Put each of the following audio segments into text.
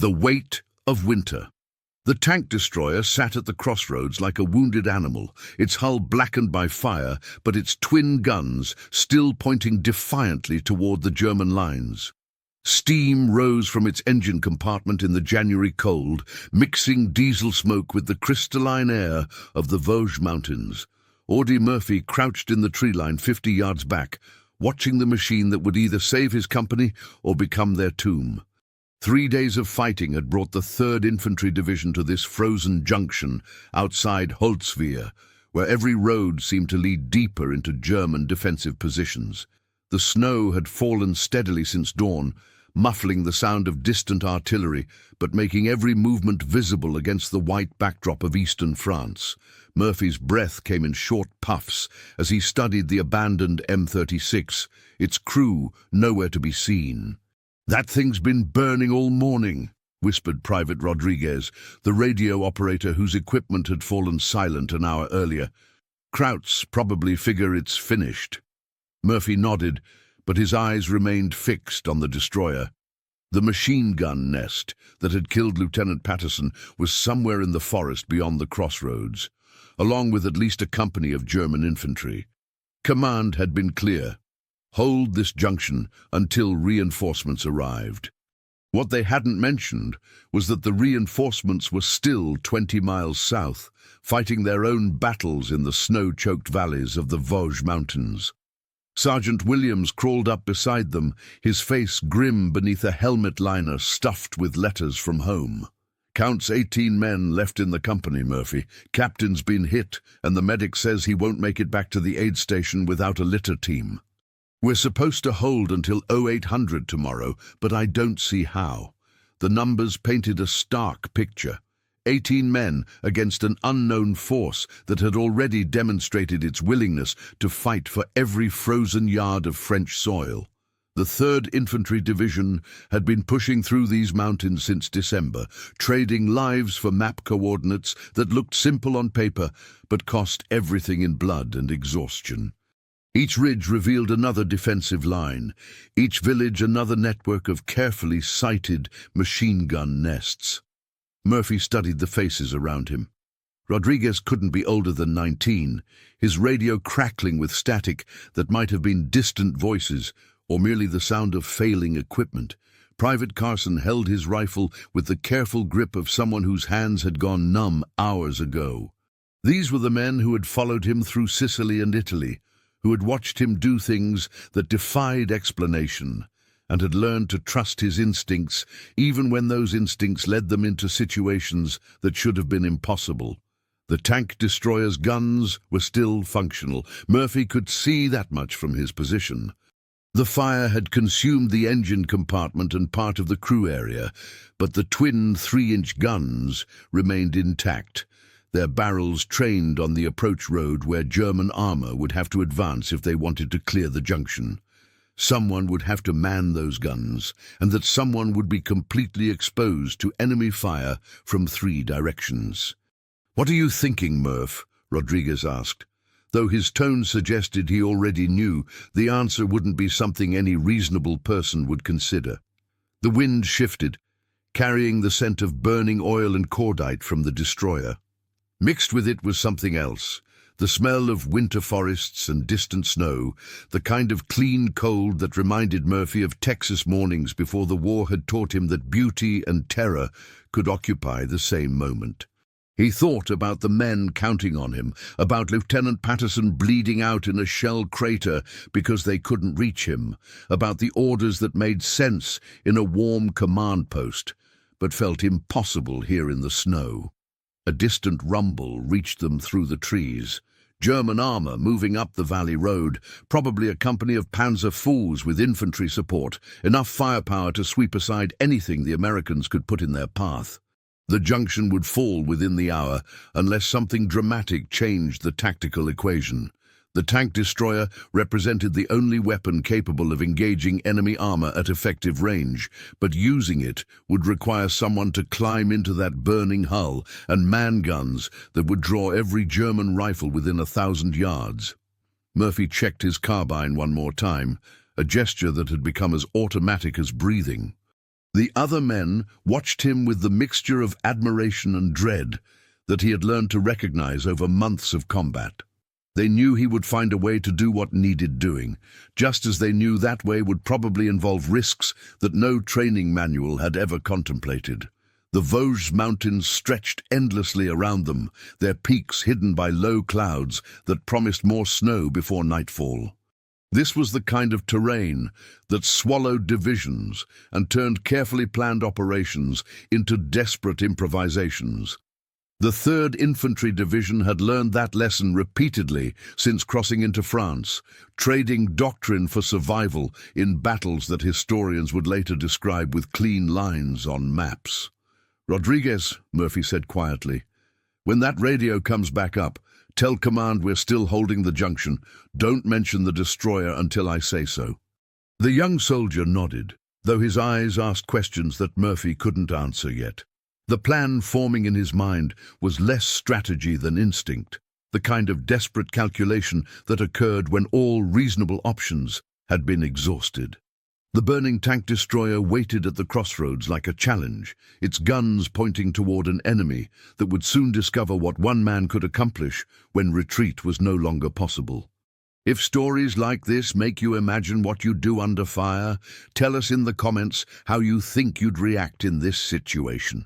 The weight of winter. The tank destroyer sat at the crossroads like a wounded animal, its hull blackened by fire, but its twin guns still pointing defiantly toward the German lines. Steam rose from its engine compartment in the January cold, mixing diesel smoke with the crystalline air of the Vosges Mountains. Audie Murphy crouched in the tree line 50 yards back, watching the machine that would either save his company or become their tomb. 3 days of fighting had brought the 3rd Infantry Division to this frozen junction outside Holzwihr, where every road seemed to lead deeper into German defensive positions. The snow had fallen steadily since dawn, muffling the sound of distant artillery, but making every movement visible against the white backdrop of eastern France. Murphy's breath came in short puffs as he studied the abandoned M36, its crew nowhere to be seen. "That thing's been burning all morning," whispered Private Rodriguez, the radio operator whose equipment had fallen silent an hour earlier. "Krauts probably figure it's finished." Murphy nodded, but his eyes remained fixed on the destroyer. The machine gun nest that had killed Lieutenant Patterson was somewhere in the forest beyond the crossroads, along with at least a company of German infantry. Command had been clear: hold this junction until reinforcements arrived. What they hadn't mentioned was that the reinforcements were still 20 miles south, fighting their own battles in the snow-choked valleys of the Vosges Mountains. Sergeant Williams crawled up beside them, his face grim beneath a helmet liner stuffed with letters from home. "Counts 18 men left in the company, Murphy. Captain's been hit, and the medic says he won't make it back to the aid station without a litter team. We're supposed to hold until 0800 tomorrow, but I don't see how." The numbers painted a stark picture. 18 men against an unknown force that had already demonstrated its willingness to fight for every frozen yard of French soil. The 3rd Infantry Division had been pushing through these mountains since December, trading lives for map coordinates that looked simple on paper but cost everything in blood and exhaustion. Each ridge revealed another defensive line, each village another network of carefully sighted machine gun nests. Murphy studied the faces around him. Rodriguez couldn't be older than 19, his radio crackling with static that might have been distant voices or merely the sound of failing equipment. Private Carson held his rifle with the careful grip of someone whose hands had gone numb hours ago. These were the men who had followed him through Sicily and Italy, who had watched him do things that defied explanation, and had learned to trust his instincts even when those instincts led them into situations that should have been impossible. The tank destroyer's guns were still functional. Murphy could see that much from his position. The fire had consumed the engine compartment and part of the crew area, but the twin 3-inch guns remained intact, their barrels trained on the approach road where German armor would have to advance if they wanted to clear the junction. Someone would have to man those guns, and that someone would be completely exposed to enemy fire from 3 directions. "What are you thinking, Murph?" Rodriguez asked. Though his tone suggested he already knew, the answer wouldn't be something any reasonable person would consider. The wind shifted, carrying the scent of burning oil and cordite from the destroyer. Mixed with it was something else. The smell of winter forests and distant snow, the kind of clean cold that reminded Murphy of Texas mornings before the war had taught him that beauty and terror could occupy the same moment. He thought about the men counting on him, about Lieutenant Patterson bleeding out in a shell crater because they couldn't reach him, about the orders that made sense in a warm command post, but felt impossible here in the snow. A distant rumble reached them through the trees. German armor moving up the valley road, probably a company of Panzer IVs with infantry support, enough firepower to sweep aside anything the Americans could put in their path. The junction would fall within the hour unless something dramatic changed the tactical equation. The tank destroyer represented the only weapon capable of engaging enemy armor at effective range, but using it would require someone to climb into that burning hull and man guns that would draw every German rifle within 1,000 yards. Murphy checked his carbine one more time, a gesture that had become as automatic as breathing. The other men watched him with the mixture of admiration and dread that he had learned to recognize over months of combat. They knew he would find a way to do what needed doing, just as they knew that way would probably involve risks that no training manual had ever contemplated. The Vosges Mountains stretched endlessly around them, their peaks hidden by low clouds that promised more snow before nightfall. This was the kind of terrain that swallowed divisions and turned carefully planned operations into desperate improvisations. The 3rd Infantry Division had learned that lesson repeatedly since crossing into France, trading doctrine for survival in battles that historians would later describe with clean lines on maps. "Rodriguez," Murphy said quietly, "when that radio comes back up, tell command we're still holding the junction. Don't mention the destroyer until I say so." The young soldier nodded, though his eyes asked questions that Murphy couldn't answer yet. The plan forming in his mind was less strategy than instinct, the kind of desperate calculation that occurred when all reasonable options had been exhausted. The burning tank destroyer waited at the crossroads like a challenge, its guns pointing toward an enemy that would soon discover what one man could accomplish when retreat was no longer possible. If stories like this make you imagine what you'd do under fire, tell us in the comments how you think you'd react in this situation.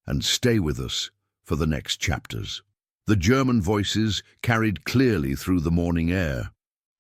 And stay with us for the next chapters. The German voices carried clearly through the morning air,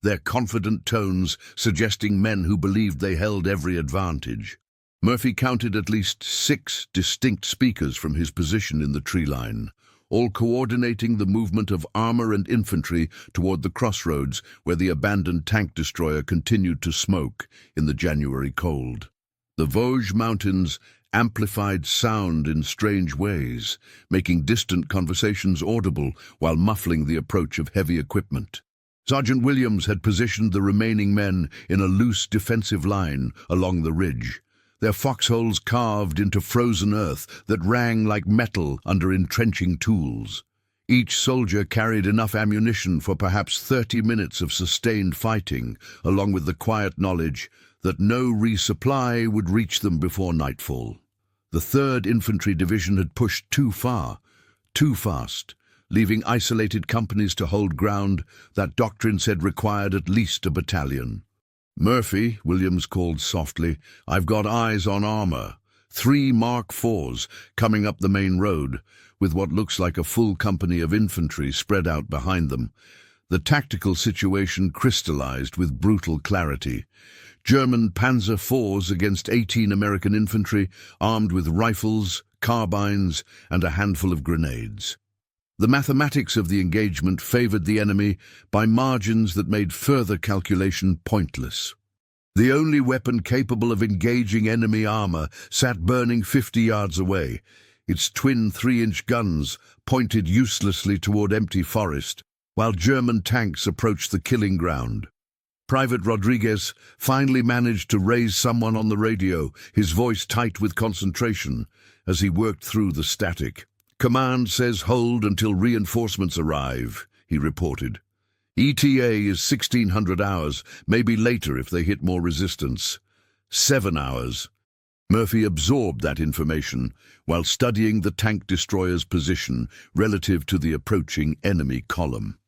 their confident tones suggesting men who believed they held every advantage. Murphy counted at least 6 distinct speakers from his position in the tree line, all coordinating the movement of armor and infantry toward the crossroads where the abandoned tank destroyer continued to smoke in the January cold. The Vosges Mountains amplified sound in strange ways, making distant conversations audible while muffling the approach of heavy equipment. Sergeant Williams had positioned the remaining men in a loose defensive line along the ridge, their foxholes carved into frozen earth that rang like metal under entrenching tools. Each soldier carried enough ammunition for perhaps 30 minutes of sustained fighting, along with the quiet knowledge that no resupply would reach them before nightfall. The 3rd Infantry Division had pushed too far, too fast, leaving isolated companies to hold ground that doctrine said required at least a battalion. "Murphy," Williams called softly, "I've got eyes on armor. 3 Mark IVs coming up the main road, with what looks like a full company of infantry spread out behind them." The tactical situation crystallized with brutal clarity. German Panzer IVs against 18 American infantry, armed with rifles, carbines, and a handful of grenades. The mathematics of the engagement favored the enemy by margins that made further calculation pointless. The only weapon capable of engaging enemy armor sat burning 50 yards away, its twin 3-inch guns pointed uselessly toward empty forest, while German tanks approached the killing ground. Private Rodriguez finally managed to raise someone on the radio, his voice tight with concentration, as he worked through the static. "Command says hold until reinforcements arrive," he reported. "ETA is 1600 hours, maybe later if they hit more resistance. 7 hours. Murphy absorbed that information while studying the tank destroyer's position relative to the approaching enemy column.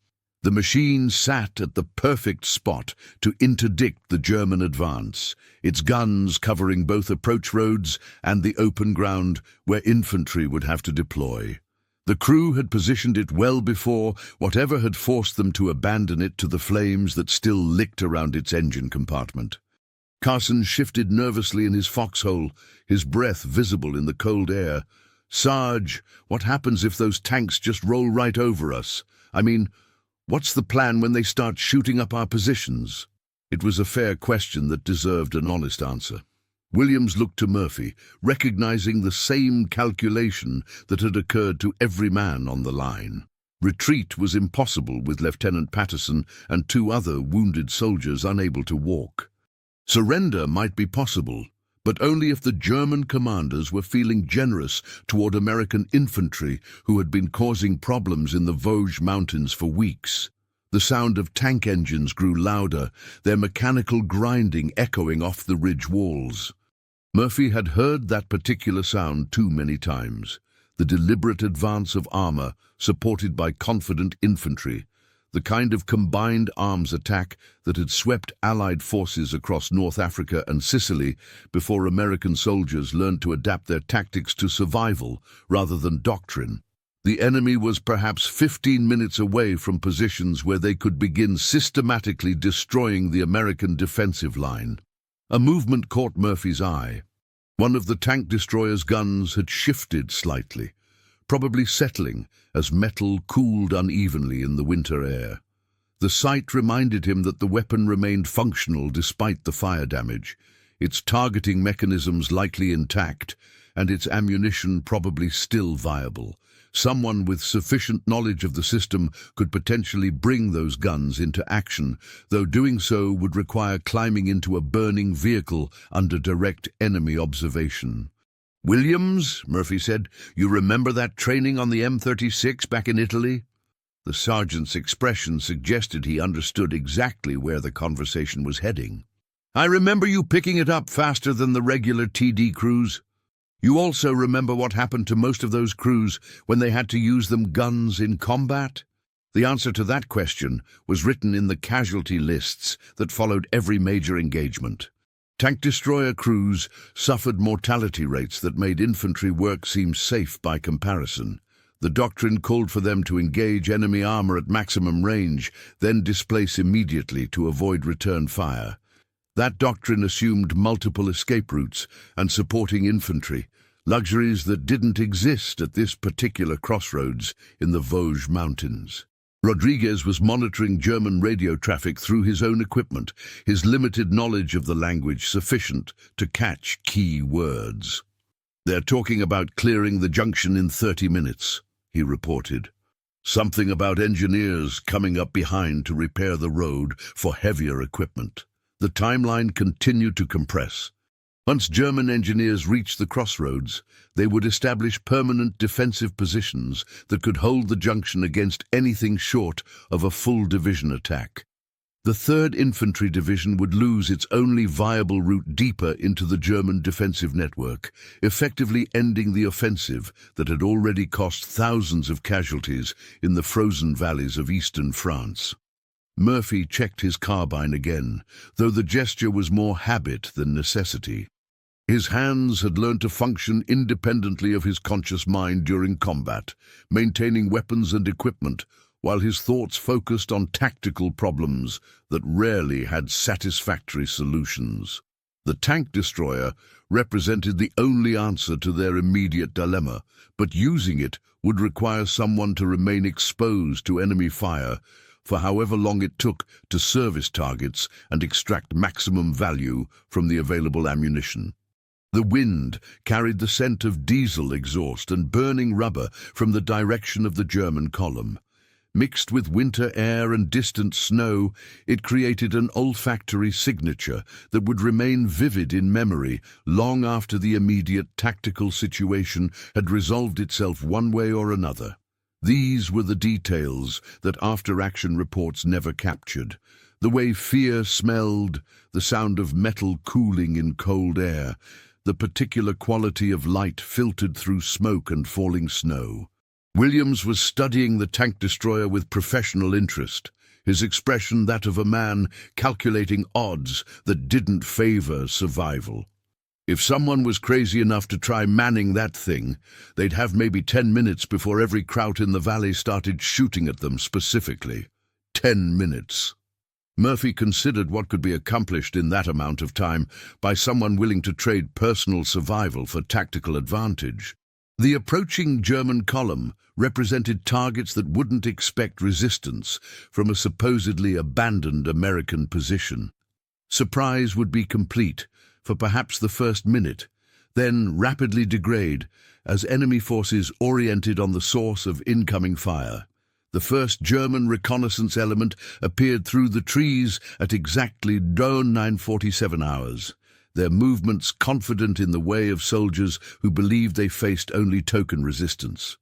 The machine sat at the perfect spot to interdict the German advance, its guns covering both approach roads and the open ground where infantry would have to deploy. The crew had positioned it well before whatever had forced them to abandon it to the flames that still licked around its engine compartment. Carson shifted nervously in his foxhole, his breath visible in the cold air. "Sarge, what happens if those tanks just roll right over us? I mean, what's the plan when they start shooting up our positions?" It was a fair question that deserved an honest answer. Williams looked to Murphy, recognizing the same calculation that had occurred to every man on the line. Retreat was impossible with Lieutenant Patterson and 2 other wounded soldiers unable to walk. Surrender might be possible, but only if the German commanders were feeling generous toward American infantry who had been causing problems in the Vosges Mountains for weeks. The sound of tank engines grew louder, their mechanical grinding echoing off the ridge walls. Murphy had heard that particular sound too many times. The deliberate advance of armor, supported by confident infantry, the kind of combined arms attack that had swept Allied forces across North Africa and Sicily before American soldiers learned to adapt their tactics to survival rather than doctrine. The enemy was perhaps 15 minutes away from positions where they could begin systematically destroying the American defensive line. A movement caught Murphy's eye. One of the tank destroyer's guns had shifted slightly, probably settling as metal cooled unevenly in the winter air. The sight reminded him that the weapon remained functional despite the fire damage, its targeting mechanisms likely intact, and its ammunition probably still viable. Someone with sufficient knowledge of the system could potentially bring those guns into action, though doing so would require climbing into a burning vehicle under direct enemy observation. "Williams," Murphy said, "you remember that training on the M36 back in Italy?" The sergeant's expression suggested he understood exactly where the conversation was heading. "I remember you picking it up faster than the regular TD crews. You also remember what happened to most of those crews when they had to use them guns in combat?" The answer to that question was written in the casualty lists that followed every major engagement. Tank destroyer crews suffered mortality rates that made infantry work seem safe by comparison. The doctrine called for them to engage enemy armor at maximum range, then displace immediately to avoid return fire. That doctrine assumed multiple escape routes and supporting infantry, luxuries that didn't exist at this particular crossroads in the Vosges Mountains. Rodriguez was monitoring German radio traffic through his own equipment, his limited knowledge of the language sufficient to catch key words. "They're talking about clearing the junction in 30 minutes, he reported. "Something about engineers coming up behind to repair the road for heavier equipment." The timeline continued to compress. Once German engineers reached the crossroads, they would establish permanent defensive positions that could hold the junction against anything short of a full division attack. The 3rd Infantry Division would lose its only viable route deeper into the German defensive network, effectively ending the offensive that had already cost thousands of casualties in the frozen valleys of eastern France. Murphy checked his carbine again, though the gesture was more habit than necessity. His hands had learned to function independently of his conscious mind during combat, maintaining weapons and equipment, while his thoughts focused on tactical problems that rarely had satisfactory solutions. The tank destroyer represented the only answer to their immediate dilemma, but using it would require someone to remain exposed to enemy fire for however long it took to service targets and extract maximum value from the available ammunition. The wind carried the scent of diesel exhaust and burning rubber from the direction of the German column. Mixed with winter air and distant snow, it created an olfactory signature that would remain vivid in memory long after the immediate tactical situation had resolved itself one way or another. These were the details that after-action reports never captured. The way fear smelled, the sound of metal cooling in cold air, the particular quality of light filtered through smoke and falling snow. Williams was studying the tank destroyer with professional interest, his expression that of a man calculating odds that didn't favor survival. If someone was crazy enough to try manning that thing, they'd have maybe 10 minutes before every kraut in the valley started shooting at them specifically. 10 minutes. Murphy considered what could be accomplished in that amount of time by someone willing to trade personal survival for tactical advantage. The approaching German column represented targets that wouldn't expect resistance from a supposedly abandoned American position. Surprise would be complete for perhaps the first minute, then rapidly degrade as enemy forces oriented on the source of incoming fire. The first German reconnaissance element appeared through the trees at exactly 9:47 hours, their movements confident in the way of soldiers who believed they faced only token resistance.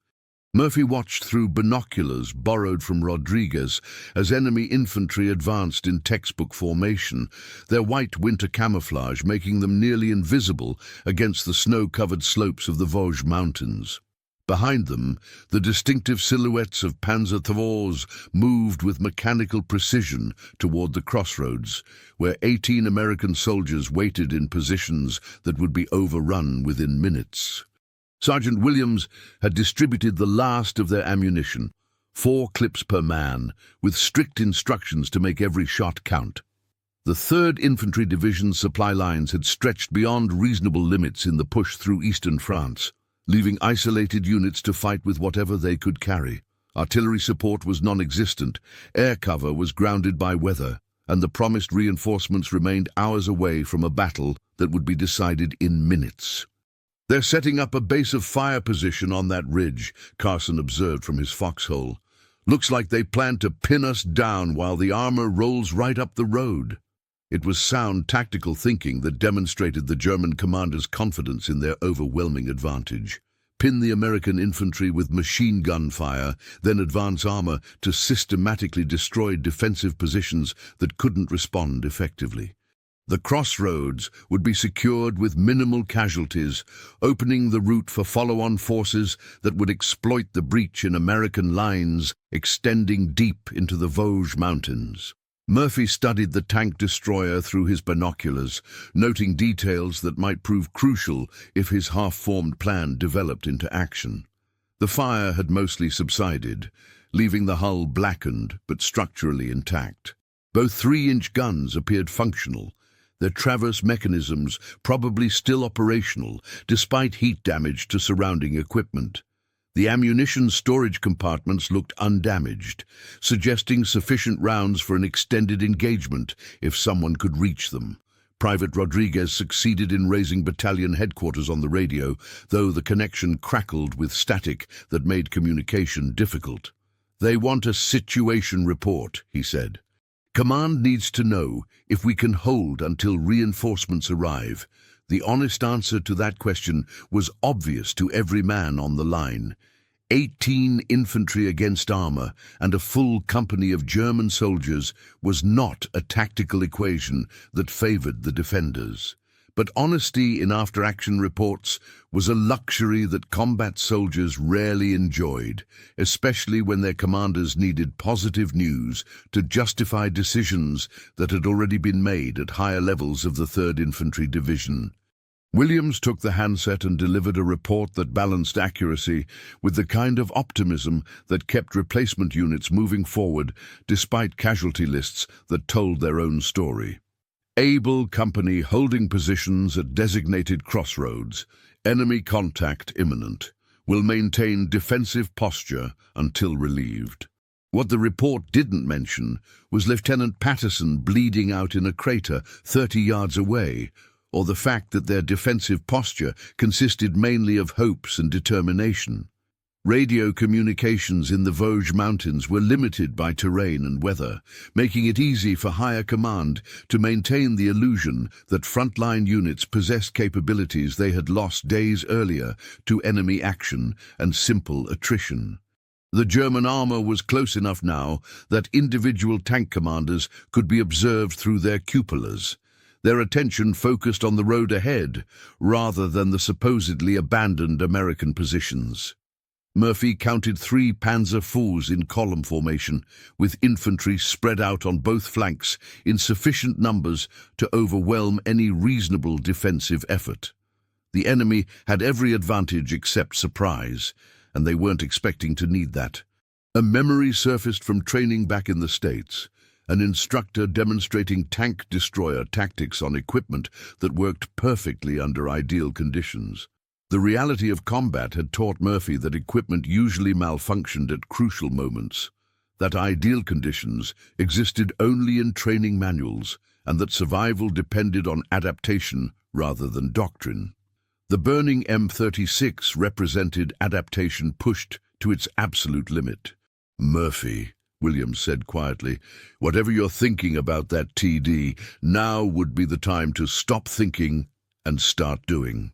Murphy watched through binoculars borrowed from Rodriguez as enemy infantry advanced in textbook formation, their white winter camouflage making them nearly invisible against the snow-covered slopes of the Vosges Mountains. Behind them, the distinctive silhouettes of Panzer IVs moved with mechanical precision toward the crossroads, where 18 American soldiers waited in positions that would be overrun within minutes. Sergeant Williams had distributed the last of their ammunition, 4 clips per man, with strict instructions to make every shot count. The 3rd Infantry Division's supply lines had stretched beyond reasonable limits in the push through eastern France, leaving isolated units to fight with whatever they could carry. Artillery support was non-existent, air cover was grounded by weather, and the promised reinforcements remained hours away from a battle that would be decided in minutes. "They're setting up a base of fire position on that ridge," Carson observed from his foxhole. "Looks like they plan to pin us down while the armor rolls right up the road." It was sound tactical thinking that demonstrated the German commanders' confidence in their overwhelming advantage. Pin the American infantry with machine gun fire, then advance armor to systematically destroy defensive positions that couldn't respond effectively. The crossroads would be secured with minimal casualties, opening the route for follow-on forces that would exploit the breach in American lines extending deep into the Vosges Mountains. Murphy studied the tank destroyer through his binoculars, noting details that might prove crucial if his half-formed plan developed into action. The fire had mostly subsided, leaving the hull blackened but structurally intact. Both 3-inch guns appeared functional, their traverse mechanisms probably still operational, despite heat damage to surrounding equipment. The ammunition storage compartments looked undamaged, suggesting sufficient rounds for an extended engagement if someone could reach them. Private Rodriguez succeeded in raising battalion headquarters on the radio, though the connection crackled with static that made communication difficult. "They want a situation report," he said. "Command needs to know if we can hold until reinforcements arrive." The honest answer to that question was obvious to every man on the line. 18 infantry against armor and a full company of German soldiers was not a tactical equation that favored the defenders. But honesty in after-action reports was a luxury that combat soldiers rarely enjoyed, especially when their commanders needed positive news to justify decisions that had already been made at higher levels of the 3rd Infantry Division. Williams took the handset and delivered a report that balanced accuracy with the kind of optimism that kept replacement units moving forward despite casualty lists that told their own story. Able company holding positions at designated crossroads. Enemy contact imminent. Will maintain defensive posture until relieved. What the report didn't mention was Lieutenant Patterson bleeding out in a crater 30 yards away, or the fact that their defensive posture consisted mainly of hopes and determination. Radio communications in the Vosges Mountains were limited by terrain and weather, making it easy for higher command to maintain the illusion that frontline units possessed capabilities they had lost days earlier to enemy action and simple attrition. The German armor was close enough now that individual tank commanders could be observed through their cupolas, their attention focused on the road ahead rather than the supposedly abandoned American positions. Murphy counted 3 Panzer IVs in column formation, with infantry spread out on both flanks in sufficient numbers to overwhelm any reasonable defensive effort. The enemy had every advantage except surprise, and they weren't expecting to need that. A memory surfaced from training back in the States, an instructor demonstrating tank destroyer tactics on equipment that worked perfectly under ideal conditions. The reality of combat had taught Murphy that equipment usually malfunctioned at crucial moments, that ideal conditions existed only in training manuals, and that survival depended on adaptation rather than doctrine. The burning M36 represented adaptation pushed to its absolute limit. "Murphy," Williams said quietly, "whatever you're thinking about that TD, now would be the time to stop thinking and start doing."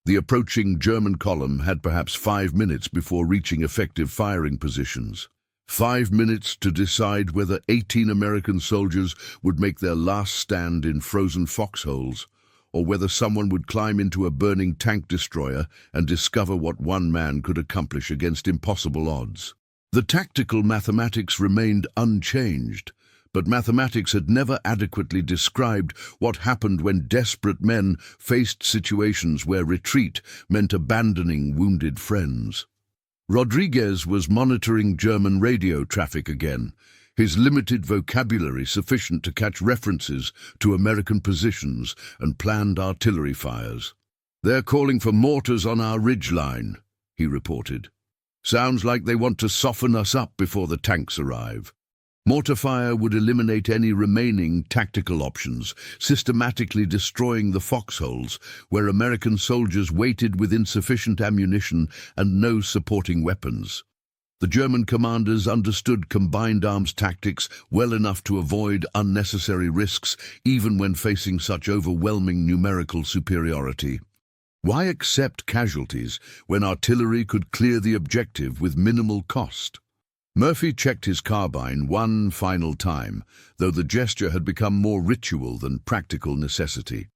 The approaching German column had perhaps 5 minutes before reaching effective firing positions. 5 minutes to decide whether 18 American soldiers would make their last stand in frozen foxholes, or whether someone would climb into a burning tank destroyer and discover what one man could accomplish against impossible odds. The tactical mathematics remained unchanged, but mathematics had never adequately described what happened when desperate men faced situations where retreat meant abandoning wounded friends. Rodriguez was monitoring German radio traffic again, his limited vocabulary sufficient to catch references to American positions and planned artillery fires. "They're calling for mortars on our ridgeline," he reported. "Sounds like they want to soften us up before the tanks arrive." Mortar fire would eliminate any remaining tactical options, systematically destroying the foxholes where American soldiers waited with insufficient ammunition and no supporting weapons. The German commanders understood combined arms tactics well enough to avoid unnecessary risks even when facing such overwhelming numerical superiority. Why accept casualties when artillery could clear the objective with minimal cost? Murphy checked his carbine one final time, though the gesture had become more ritual than practical necessity.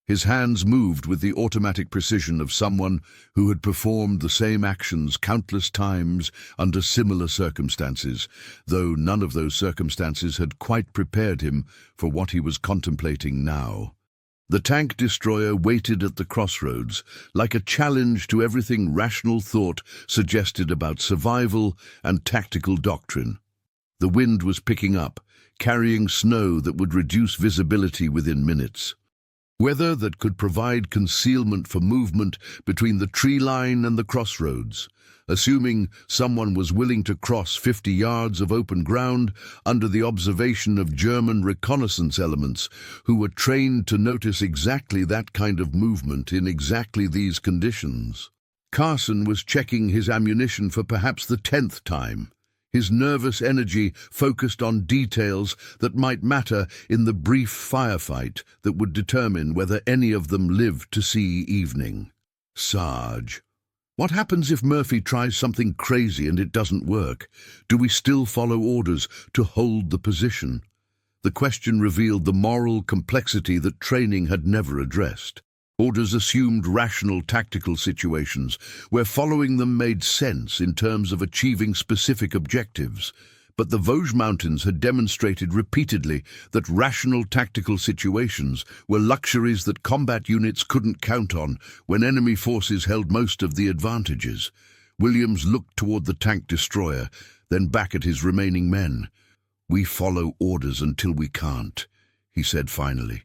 His hands moved with the automatic precision of someone who had performed the same actions countless times under similar circumstances, though none of those circumstances had quite prepared him for what he was contemplating now. The tank destroyer waited at the crossroads, like a challenge to everything rational thought suggested about survival and tactical doctrine. The wind was picking up, carrying snow that would reduce visibility within minutes. Weather that could provide concealment for movement between the tree line and the crossroads, assuming someone was willing to cross 50 yards of open ground under the observation of German reconnaissance elements who were trained to notice exactly that kind of movement in exactly these conditions. Carson was checking his ammunition for perhaps the 10th time, his nervous energy focused on details that might matter in the brief firefight that would determine whether any of them lived to see evening. Sarge. What happens if Murphy tries something crazy and it doesn't work? Do we still follow orders to hold the position? The question revealed the moral complexity that training had never addressed. Orders assumed rational tactical situations, where following them made sense in terms of achieving specific objectives. But the Vosges Mountains had demonstrated repeatedly that rational tactical situations were luxuries that combat units couldn't count on when enemy forces held most of the advantages. Williams looked toward the tank destroyer, then back at his remaining men. "We follow orders until we can't," he said finally.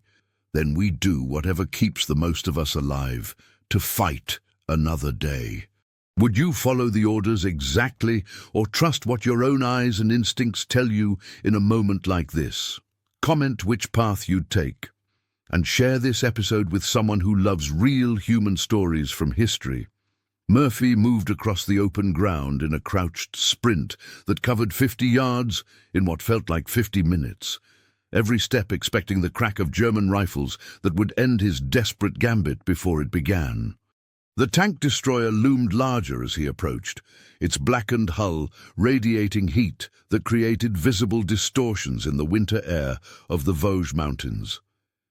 "Then we do whatever keeps the most of us alive, to fight another day." Would you follow the orders exactly, or trust what your own eyes and instincts tell you in a moment like this? Comment which path you'd take, and share this episode with someone who loves real human stories from history. Murphy moved across the open ground in a crouched sprint that covered 50 yards in what felt like 50 minutes, every step expecting the crack of German rifles that would end his desperate gambit before it began. The tank destroyer loomed larger as he approached, its blackened hull radiating heat that created visible distortions in the winter air of the Vosges Mountains.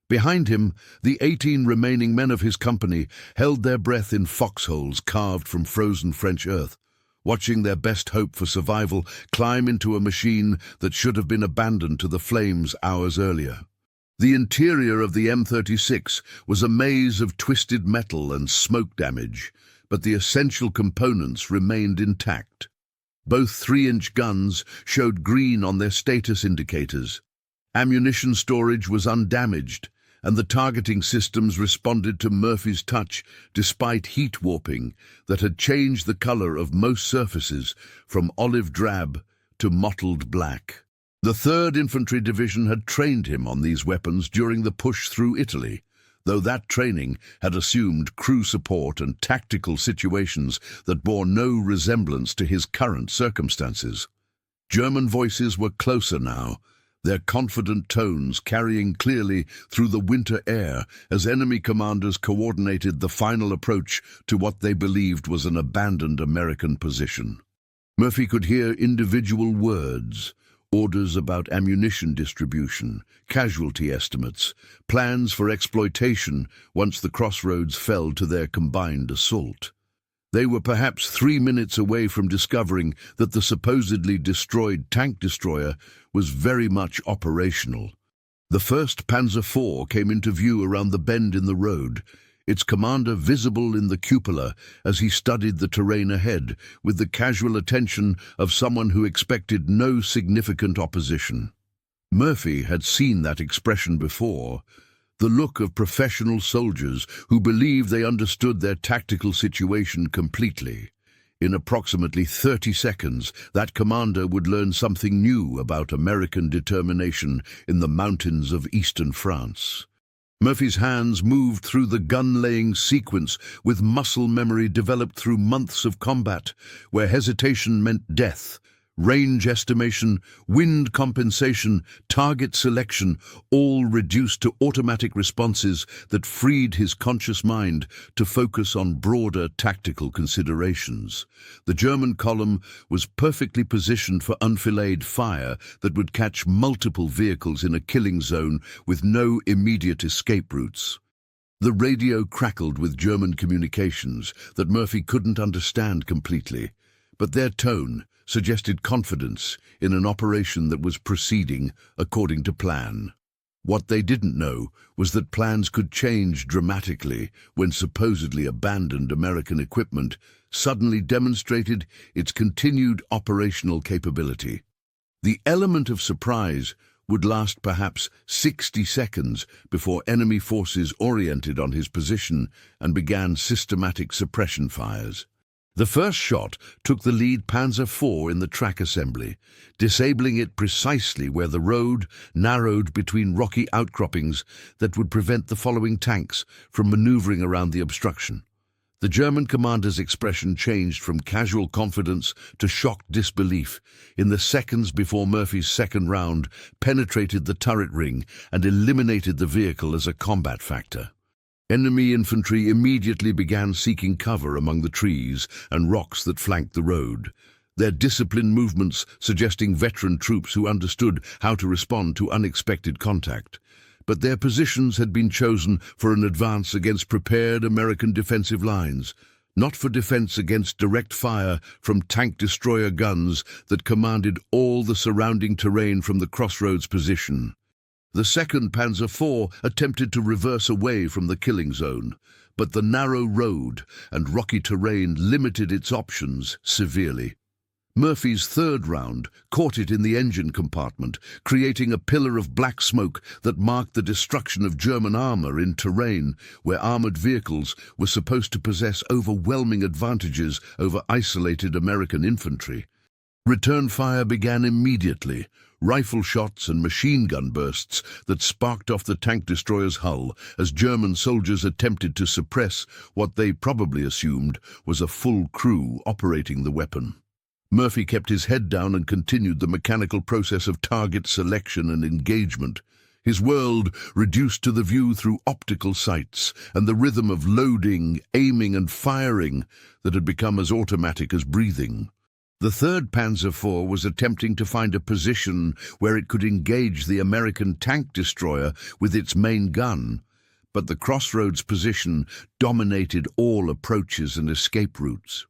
Behind him, the 18 remaining men of his company held their breath in foxholes carved from frozen French earth, watching their best hope for survival climb into a machine that should have been abandoned to the flames hours earlier. The interior of the M36 was a maze of twisted metal and smoke damage, but the essential components remained intact. Both 3-inch guns showed green on their status indicators. Ammunition storage was undamaged, and the targeting systems responded to Murphy's touch despite heat warping that had changed the color of most surfaces from olive drab to mottled black. The 3rd Infantry Division had trained him on these weapons during the push through Italy, though that training had assumed crew support and tactical situations that bore no resemblance to his current circumstances. German voices were closer now, their confident tones carrying clearly through the winter air as enemy commanders coordinated the final approach to what they believed was an abandoned American position. Murphy could hear individual words, orders about ammunition distribution, casualty estimates, plans for exploitation once the crossroads fell to their combined assault. They were perhaps 3 minutes away from discovering that the supposedly destroyed tank destroyer was very much operational. The first Panzer IV came into view around the bend in the road, its commander visible in the cupola as he studied the terrain ahead with the casual attention of someone who expected no significant opposition. Murphy had seen that expression before, the look of professional soldiers who believed they understood their tactical situation completely. In approximately 30 seconds, that commander would learn something new about American determination in the mountains of eastern France. Murphy's hands moved through the gun-laying sequence with muscle memory developed through months of combat, where hesitation meant death. Range estimation, wind compensation, target selection, all reduced to automatic responses that freed his conscious mind to focus on broader tactical considerations. The German column was perfectly positioned for enfiladed fire that would catch multiple vehicles in a killing zone with no immediate escape routes. The radio crackled with German communications that Murphy couldn't understand completely, but their tone suggested confidence in an operation that was proceeding according to plan. What they didn't know was that plans could change dramatically when supposedly abandoned American equipment suddenly demonstrated its continued operational capability. The element of surprise would last perhaps 60 seconds before enemy forces oriented on his position and began systematic suppression fires. The first shot took the lead Panzer IV in the track assembly, disabling it precisely where the road narrowed between rocky outcroppings that would prevent the following tanks from maneuvering around the obstruction. The German commander's expression changed from casual confidence to shocked disbelief in the seconds before Murphy's second round penetrated the turret ring and eliminated the vehicle as a combat factor. Enemy infantry immediately began seeking cover among the trees and rocks that flanked the road, their disciplined movements suggesting veteran troops who understood how to respond to unexpected contact. But their positions had been chosen for an advance against prepared American defensive lines, not for defense against direct fire from tank destroyer guns that commanded all the surrounding terrain from the crossroads position. The second Panzer IV attempted to reverse away from the killing zone, but the narrow road and rocky terrain limited its options severely. Murphy's third round caught it in the engine compartment, creating a pillar of black smoke that marked the destruction of German armor in terrain where armored vehicles were supposed to possess overwhelming advantages over isolated American infantry. Return fire began immediately, rifle shots and machine gun bursts that sparked off the tank destroyer's hull as German soldiers attempted to suppress what they probably assumed was a full crew operating the weapon. Murphy kept his head down and continued the mechanical process of target selection and engagement, his world reduced to the view through optical sights and the rhythm of loading, aiming and firing that had become as automatic as breathing. The third Panzer IV was attempting to find a position where it could engage the American tank destroyer with its main gun, but the crossroads position dominated all approaches and escape routes.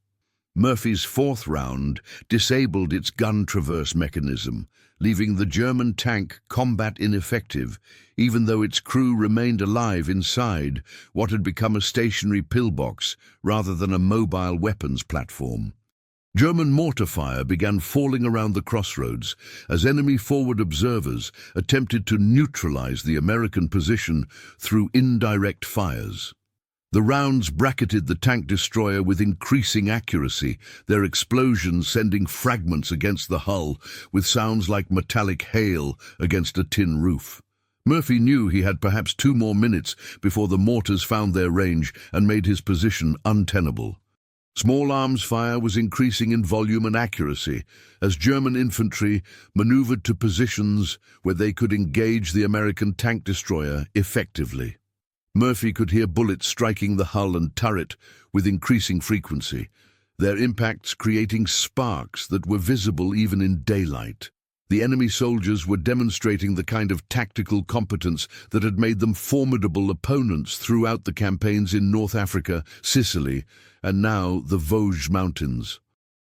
Murphy's fourth round disabled its gun traverse mechanism, leaving the German tank combat ineffective, even though its crew remained alive inside what had become a stationary pillbox rather than a mobile weapons platform. German mortar fire began falling around the crossroads as enemy forward observers attempted to neutralize the American position through indirect fires. The rounds bracketed the tank destroyer with increasing accuracy, their explosions sending fragments against the hull with sounds like metallic hail against a tin roof. Murphy knew he had perhaps 2 more minutes before the mortars found their range and made his position untenable. Small arms fire was increasing in volume and accuracy as German infantry maneuvered to positions where they could engage the American tank destroyer effectively. Murphy could hear bullets striking the hull and turret with increasing frequency, their impacts creating sparks that were visible even in daylight. The enemy soldiers were demonstrating the kind of tactical competence that had made them formidable opponents throughout the campaigns in North Africa, Sicily, and now the Vosges Mountains.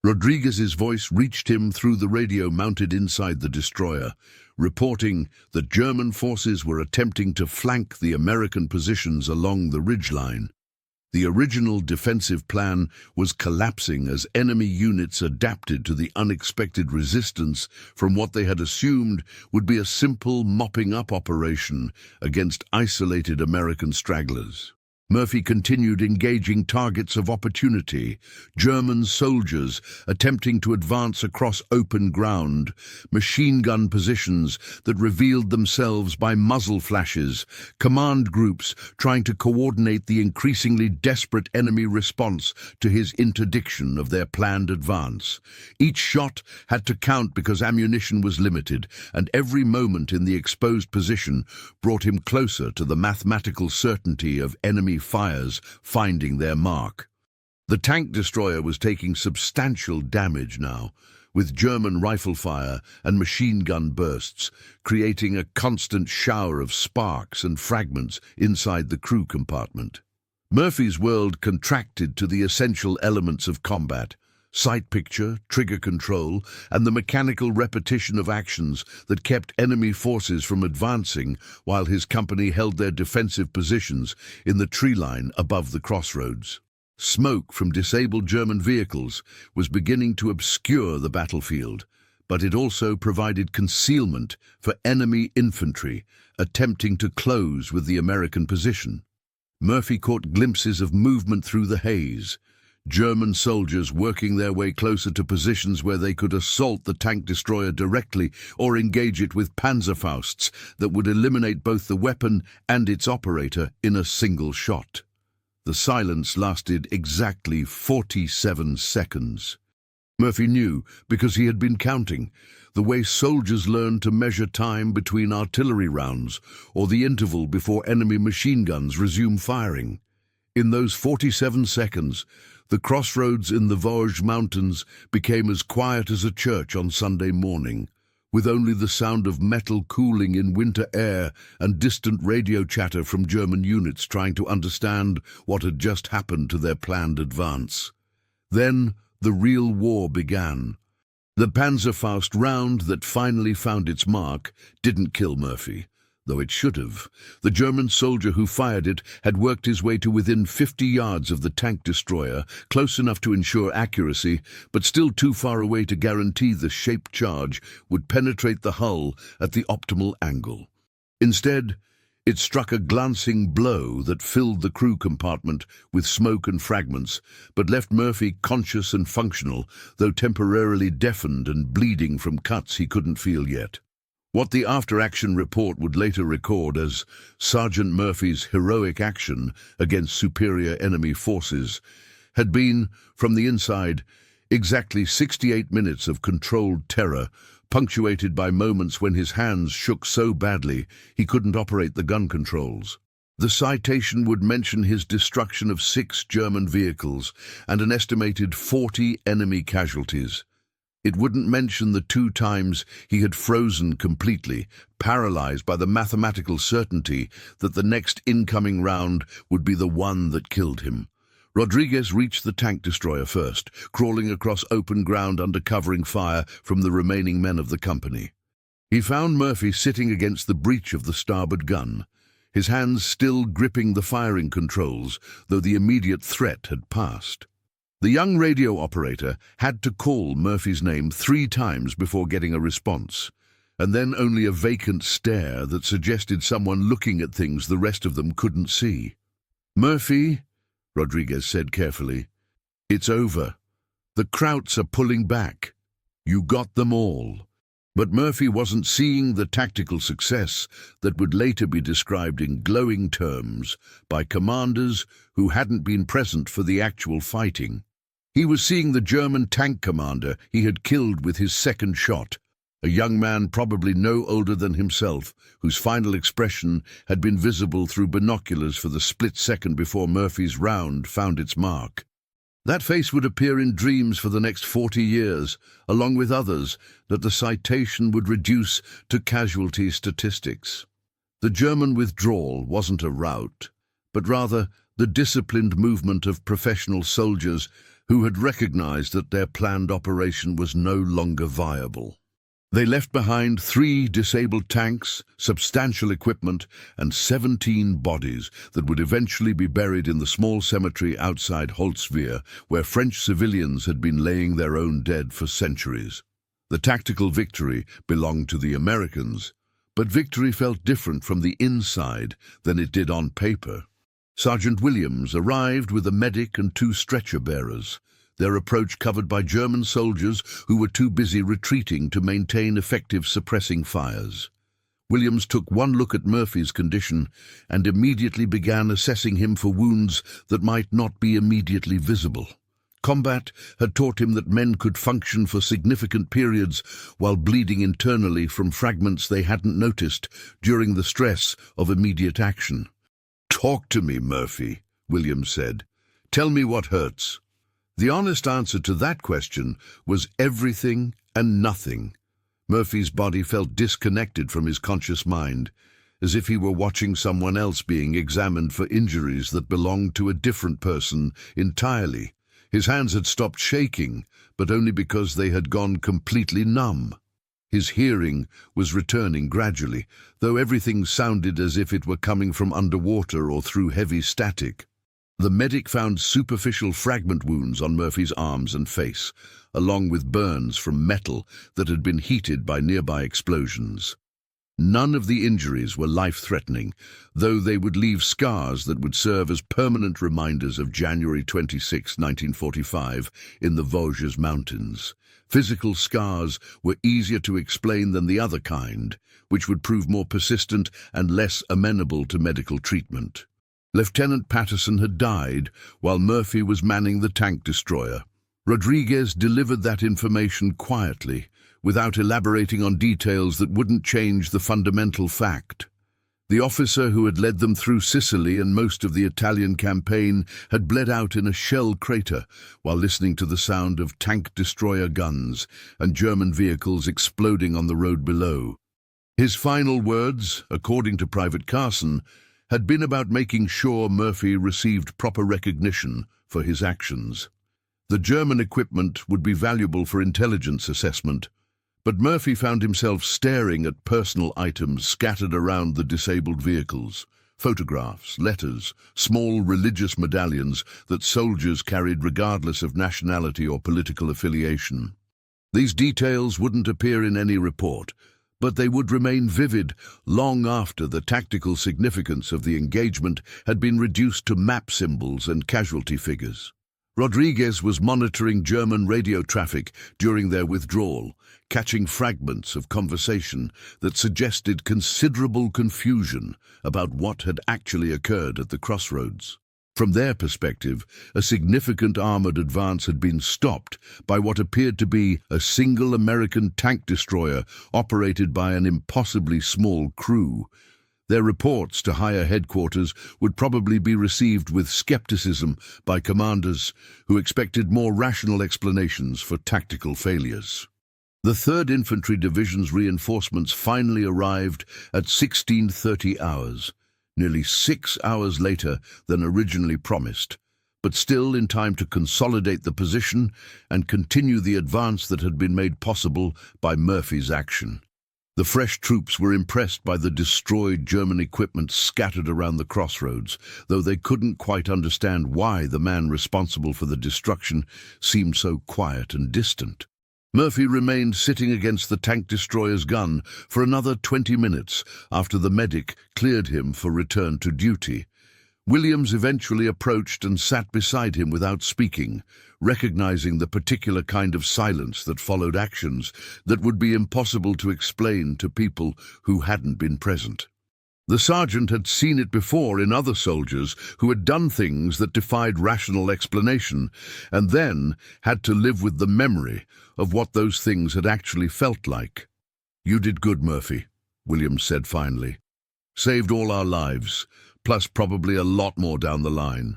Rodriguez's voice reached him through the radio mounted inside the destroyer, reporting that German forces were attempting to flank the American positions along the ridgeline. The original defensive plan was collapsing as enemy units adapted to the unexpected resistance from what they had assumed would be a simple mopping-up operation against isolated American stragglers. Murphy continued engaging targets of opportunity, German soldiers attempting to advance across open ground, machine gun positions that revealed themselves by muzzle flashes, command groups trying to coordinate the increasingly desperate enemy response to his interdiction of their planned advance. Each shot had to count because ammunition was limited, and every moment in the exposed position brought him closer to the mathematical certainty of enemy fires finding their mark. The tank destroyer was taking substantial damage now, with German rifle fire and machine gun bursts, creating a constant shower of sparks and fragments inside the crew compartment. Murphy's world contracted to the essential elements of combat: sight picture, trigger control, and the mechanical repetition of actions that kept enemy forces from advancing while his company held their defensive positions in the tree line above the crossroads. Smoke from disabled German vehicles was beginning to obscure the battlefield, but it also provided concealment for enemy infantry attempting to close with the American position. Murphy caught glimpses of movement through the haze, German soldiers working their way closer to positions where they could assault the tank destroyer directly or engage it with panzerfausts that would eliminate both the weapon and its operator in a single shot. The silence lasted exactly 47 seconds. Murphy knew, because he had been counting, the way soldiers learn to measure time between artillery rounds or the interval before enemy machine guns resume firing. In those 47 seconds, the crossroads in the Vosges Mountains became as quiet as a church on Sunday morning, with only the sound of metal cooling in winter air and distant radio chatter from German units trying to understand what had just happened to their planned advance. Then the real war began. The Panzerfaust round that finally found its mark didn't kill Murphy, though it should have. The German soldier who fired it had worked his way to within 50 yards of the tank destroyer, close enough to ensure accuracy, but still too far away to guarantee the shaped charge would penetrate the hull at the optimal angle. Instead, it struck a glancing blow that filled the crew compartment with smoke and fragments, but left Murphy conscious and functional, though temporarily deafened and bleeding from cuts he couldn't feel yet. What the after-action report would later record as Sergeant Murphy's heroic action against superior enemy forces had been, from the inside, exactly 68 minutes of controlled terror, punctuated by moments when his hands shook so badly he couldn't operate the gun controls. The citation would mention his destruction of 6 German vehicles and an estimated 40 enemy casualties. It wouldn't mention the 2 times he had frozen completely, paralyzed by the mathematical certainty that the next incoming round would be the one that killed him. Rodriguez reached the tank destroyer first, crawling across open ground under covering fire from the remaining men of the company. He found Murphy sitting against the breech of the starboard gun, his hands still gripping the firing controls, though the immediate threat had passed. The young radio operator had to call Murphy's name 3 times before getting a response, and then only a vacant stare that suggested someone looking at things the rest of them couldn't see. "Murphy," Rodriguez said carefully, "it's over. The Krauts are pulling back. You got them all." But Murphy wasn't seeing the tactical success that would later be described in glowing terms by commanders who hadn't been present for the actual fighting. He was seeing the German tank commander he had killed with his second shot, a young man probably no older than himself, whose final expression had been visible through binoculars for the split second before Murphy's round found its mark. That face would appear in dreams for the next 40 years, along with others that the citation would reduce to casualty statistics. The German withdrawal wasn't a rout, but rather the disciplined movement of professional soldiers who had recognized that their planned operation was no longer viable. They left behind 3 disabled tanks, substantial equipment, and 17 bodies that would eventually be buried in the small cemetery outside Holzwihr, where French civilians had been laying their own dead for centuries. The tactical victory belonged to the Americans, but victory felt different from the inside than it did on paper. Sergeant Williams arrived with a medic and 2 stretcher-bearers, their approach covered by German soldiers who were too busy retreating to maintain effective suppressing fires. Williams took one look at Murphy's condition and immediately began assessing him for wounds that might not be immediately visible. Combat had taught him that men could function for significant periods while bleeding internally from fragments they hadn't noticed during the stress of immediate action. "Talk to me, Murphy," Williams said. "Tell me what hurts." The honest answer to that question was everything and nothing. Murphy's body felt disconnected from his conscious mind, as if he were watching someone else being examined for injuries that belonged to a different person entirely. His hands had stopped shaking, but only because they had gone completely numb. His hearing was returning gradually, though everything sounded as if it were coming from underwater or through heavy static. The medic found superficial fragment wounds on Murphy's arms and face, along with burns from metal that had been heated by nearby explosions. None of the injuries were life-threatening, though they would leave scars that would serve as permanent reminders of January 26, 1945, in the Vosges Mountains. Physical scars were easier to explain than the other kind, which would prove more persistent and less amenable to medical treatment. Lieutenant Patterson had died while Murphy was manning the tank destroyer. Rodriguez delivered that information quietly, without elaborating on details that wouldn't change the fundamental fact. The officer who had led them through Sicily and most of the Italian campaign had bled out in a shell crater while listening to the sound of tank destroyer guns and German vehicles exploding on the road below. His final words, according to Private Carson, had been about making sure Murphy received proper recognition for his actions. The German equipment would be valuable for intelligence assessment, but Murphy found himself staring at personal items scattered around the disabled vehicles, photographs, letters, small religious medallions that soldiers carried regardless of nationality or political affiliation. These details wouldn't appear in any report, but they would remain vivid long after the tactical significance of the engagement had been reduced to map symbols and casualty figures. Rodriguez was monitoring German radio traffic during their withdrawal, catching fragments of conversation that suggested considerable confusion about what had actually occurred at the crossroads. From their perspective, a significant armored advance had been stopped by what appeared to be a single American tank destroyer operated by an impossibly small crew. Their reports to higher headquarters would probably be received with skepticism by commanders who expected more rational explanations for tactical failures. The 3rd Infantry Division's reinforcements finally arrived at 16:30 hours. Nearly 6 hours later than originally promised, but still in time to consolidate the position and continue the advance that had been made possible by Murphy's action. The fresh troops were impressed by the destroyed German equipment scattered around the crossroads, though they couldn't quite understand why the man responsible for the destruction seemed so quiet and distant. Murphy remained sitting against the tank destroyer's gun for another 20 minutes after the medic cleared him for return to duty. Williams eventually approached and sat beside him without speaking, recognizing the particular kind of silence that followed actions that would be impossible to explain to people who hadn't been present. The sergeant had seen it before in other soldiers who had done things that defied rational explanation, and then had to live with the memory of what those things had actually felt like. "You did good, Murphy," Williams said finally. "Saved all our lives, plus probably a lot more down the line."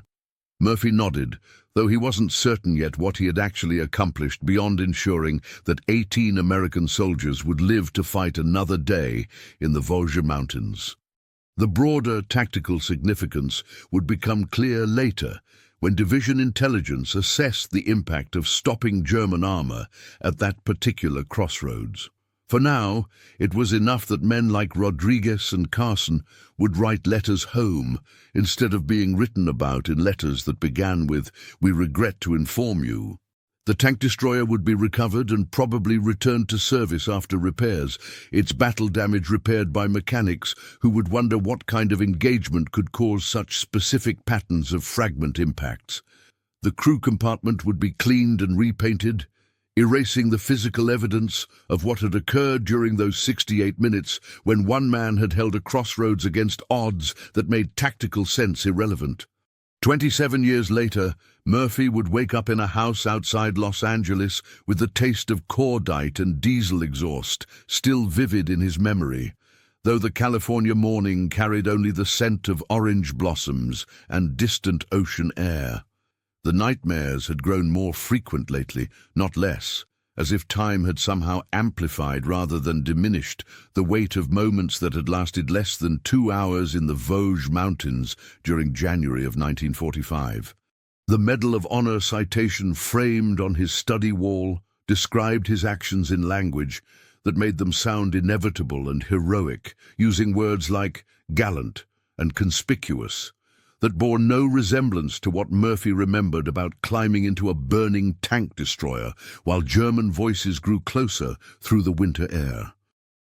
Murphy nodded, though he wasn't certain yet what he had actually accomplished beyond ensuring that 18 American soldiers would live to fight another day in the Vosges Mountains. The broader tactical significance would become clear later, when division intelligence assessed the impact of stopping German armor at that particular crossroads. For now, it was enough that men like Rodriguez and Carson would write letters home instead of being written about in letters that began with, "We regret to inform you." The tank destroyer would be recovered and probably returned to service after repairs, its battle damage repaired by mechanics who would wonder what kind of engagement could cause such specific patterns of fragment impacts. The crew compartment would be cleaned and repainted, erasing the physical evidence of what had occurred during those 68 minutes when one man had held a crossroads against odds that made tactical sense irrelevant. 27 years later, Murphy would wake up in a house outside Los Angeles with the taste of cordite and diesel exhaust still vivid in his memory, though the California morning carried only the scent of orange blossoms and distant ocean air. The nightmares had grown more frequent lately, not less, as if time had somehow amplified rather than diminished the weight of moments that had lasted less than 2 hours in the Vosges Mountains during January of 1945. The Medal of Honor citation framed on his study wall described his actions in language that made them sound inevitable and heroic, using words like gallant and conspicuous, that bore no resemblance to what Murphy remembered about climbing into a burning tank destroyer while German voices grew closer through the winter air.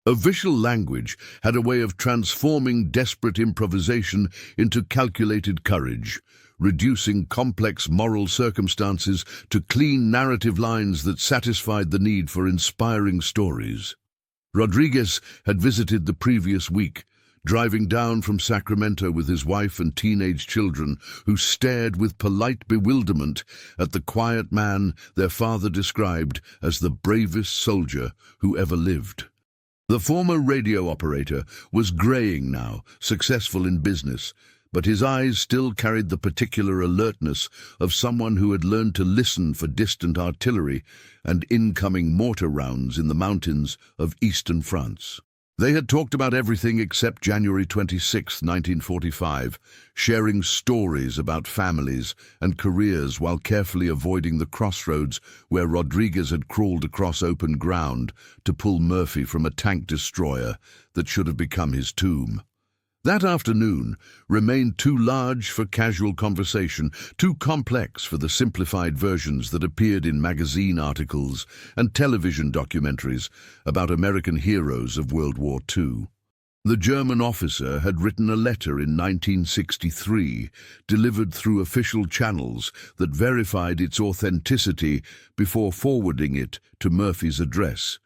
Official language had a way of transforming desperate improvisation into calculated courage, reducing complex moral circumstances to clean narrative lines that satisfied the need for inspiring stories. Rodriguez had visited the previous week, driving down from Sacramento with his wife and teenage children, who stared with polite bewilderment at the quiet man their father described as the bravest soldier who ever lived. The former radio operator was graying now, successful in business, but his eyes still carried the particular alertness of someone who had learned to listen for distant artillery and incoming mortar rounds in the mountains of eastern France. They had talked about everything except January 26, 1945, sharing stories about families and careers while carefully avoiding the crossroads where Rodriguez had crawled across open ground to pull Murphy from a tank destroyer that should have become his tomb. That afternoon remained too large for casual conversation, too complex for the simplified versions that appeared in magazine articles and television documentaries about American heroes of World War II. The German officer had written a letter in 1963, delivered through official channels that verified its authenticity before forwarding it to Murphy's address.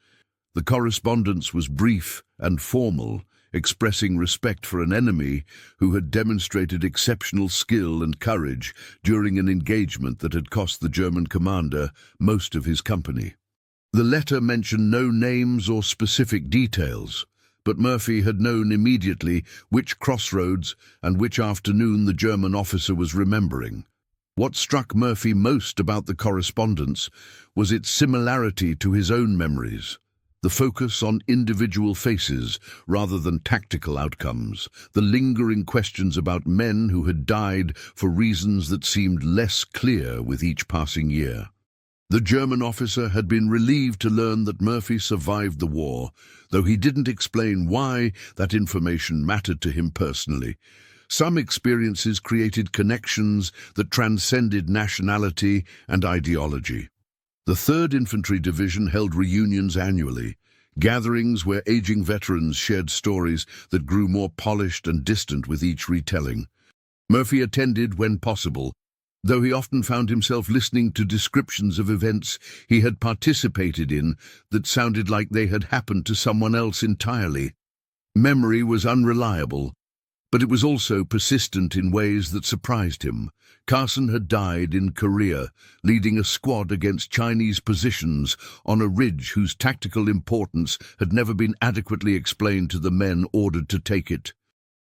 The correspondence was brief and formal, expressing respect for an enemy who had demonstrated exceptional skill and courage during an engagement that had cost the German commander most of his company. The letter mentioned no names or specific details, but Murphy had known immediately which crossroads and which afternoon the German officer was remembering. What struck Murphy most about the correspondence was its similarity to his own memories. The focus on individual faces rather than tactical outcomes, the lingering questions about men who had died for reasons that seemed less clear with each passing year. The German officer had been relieved to learn that Murphy survived the war, though he didn't explain why that information mattered to him personally. Some experiences created connections that transcended nationality and ideology. The 3rd Infantry Division held reunions annually, gatherings where aging veterans shared stories that grew more polished and distant with each retelling. Murphy attended when possible, though he often found himself listening to descriptions of events he had participated in that sounded like they had happened to someone else entirely. Memory was unreliable, But it was also persistent in ways that surprised him. Carson had died in Korea, leading a squad against Chinese positions on a ridge whose tactical importance had never been adequately explained to the men ordered to take it.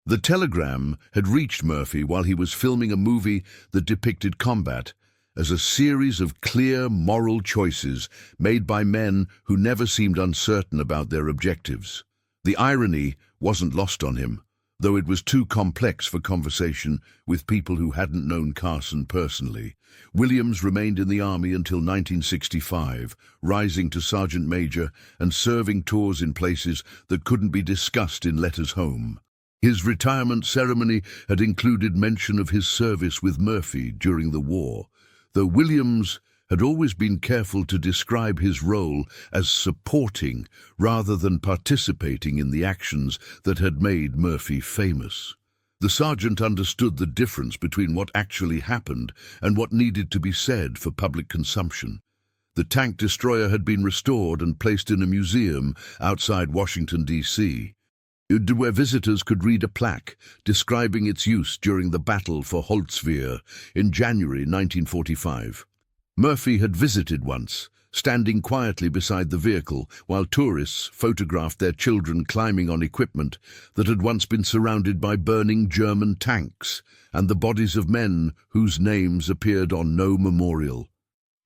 The telegram had reached Murphy while he was filming a movie that depicted combat as a series of clear moral choices made by men who never seemed uncertain about their objectives. The irony wasn't lost on him, though it was too complex for conversation with people who hadn't known Carson personally. Williams remained in the Army until 1965, rising to Sergeant Major and serving tours in places that couldn't be discussed in letters home. His retirement ceremony had included mention of his service with Murphy during the war, though Williams had always been careful to describe his role as supporting rather than participating in the actions that had made Murphy famous. The sergeant understood the difference between what actually happened and what needed to be said for public consumption. The tank destroyer had been restored and placed in a museum outside Washington, D.C., where visitors could read a plaque describing its use during the Battle for Holtzwihr in January 1945. Murphy had visited once, standing quietly beside the vehicle while tourists photographed their children climbing on equipment that had once been surrounded by burning German tanks and the bodies of men whose names appeared on no memorial.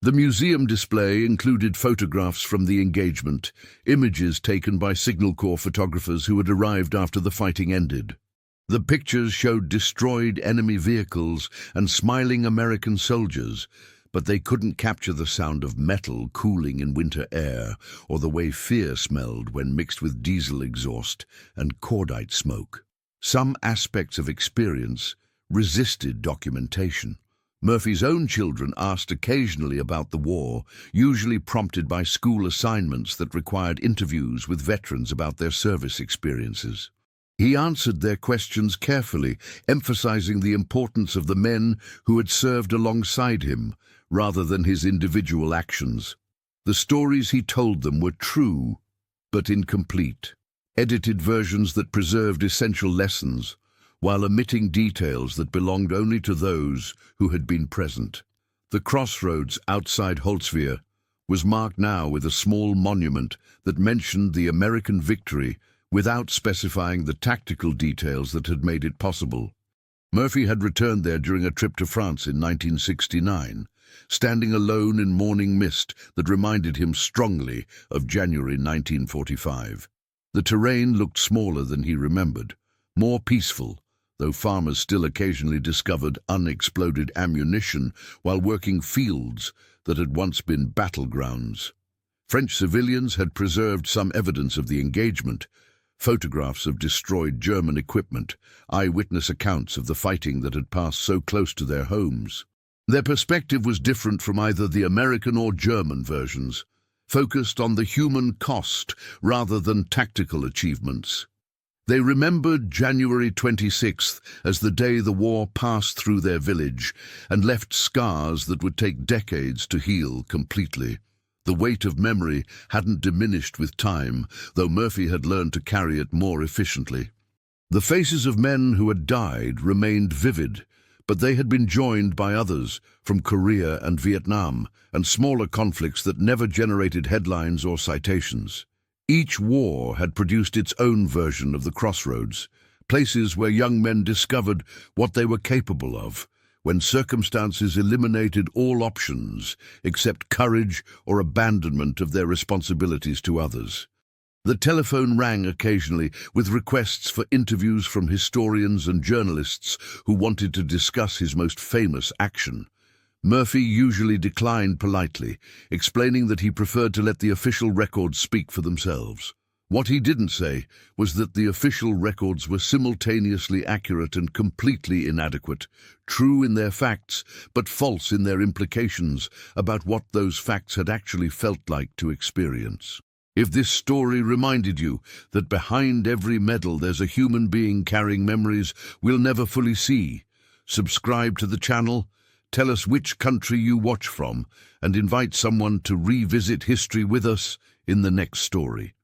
The museum display included photographs from the engagement, images taken by Signal Corps photographers who had arrived after the fighting ended. The pictures showed destroyed enemy vehicles and smiling American soldiers, but they couldn't capture the sound of metal cooling in winter air or the way fear smelled when mixed with diesel exhaust and cordite smoke. Some aspects of experience resisted documentation. Murphy's own children asked occasionally about the war, usually prompted by school assignments that required interviews with veterans about their service experiences. He answered their questions carefully, emphasizing the importance of the men who had served alongside him, rather than his individual actions. The stories he told them were true, but incomplete, edited versions that preserved essential lessons, while omitting details that belonged only to those who had been present. The crossroads outside Holtzwihr was marked now with a small monument that mentioned the American victory without specifying the tactical details that had made it possible. Murphy had returned there during a trip to France in 1969, standing alone in morning mist that reminded him strongly of January 1945. The terrain looked smaller than he remembered, more peaceful, though farmers still occasionally discovered unexploded ammunition while working fields that had once been battlegrounds. French civilians had preserved some evidence of the engagement, photographs of destroyed German equipment, eyewitness accounts of the fighting that had passed so close to their homes. Their perspective was different from either the American or German versions, focused on the human cost rather than tactical achievements. They remembered January 26th as the day the war passed through their village and left scars that would take decades to heal completely. The weight of memory hadn't diminished with time, though Murphy had learned to carry it more efficiently. The faces of men who had died remained vivid, but they had been joined by others from Korea and Vietnam, and smaller conflicts that never generated headlines or citations. Each war had produced its own version of the crossroads, places where young men discovered what they were capable of, when circumstances eliminated all options except courage or abandonment of their responsibilities to others. The telephone rang occasionally with requests for interviews from historians and journalists who wanted to discuss his most famous action. Murphy usually declined politely, explaining that he preferred to let the official records speak for themselves. What he didn't say was that the official records were simultaneously accurate and completely inadequate, true in their facts, but false in their implications about what those facts had actually felt like to experience. If this story reminded you that behind every medal there's a human being carrying memories we'll never fully see, subscribe to the channel, tell us which country you watch from, and invite someone to revisit history with us in the next story.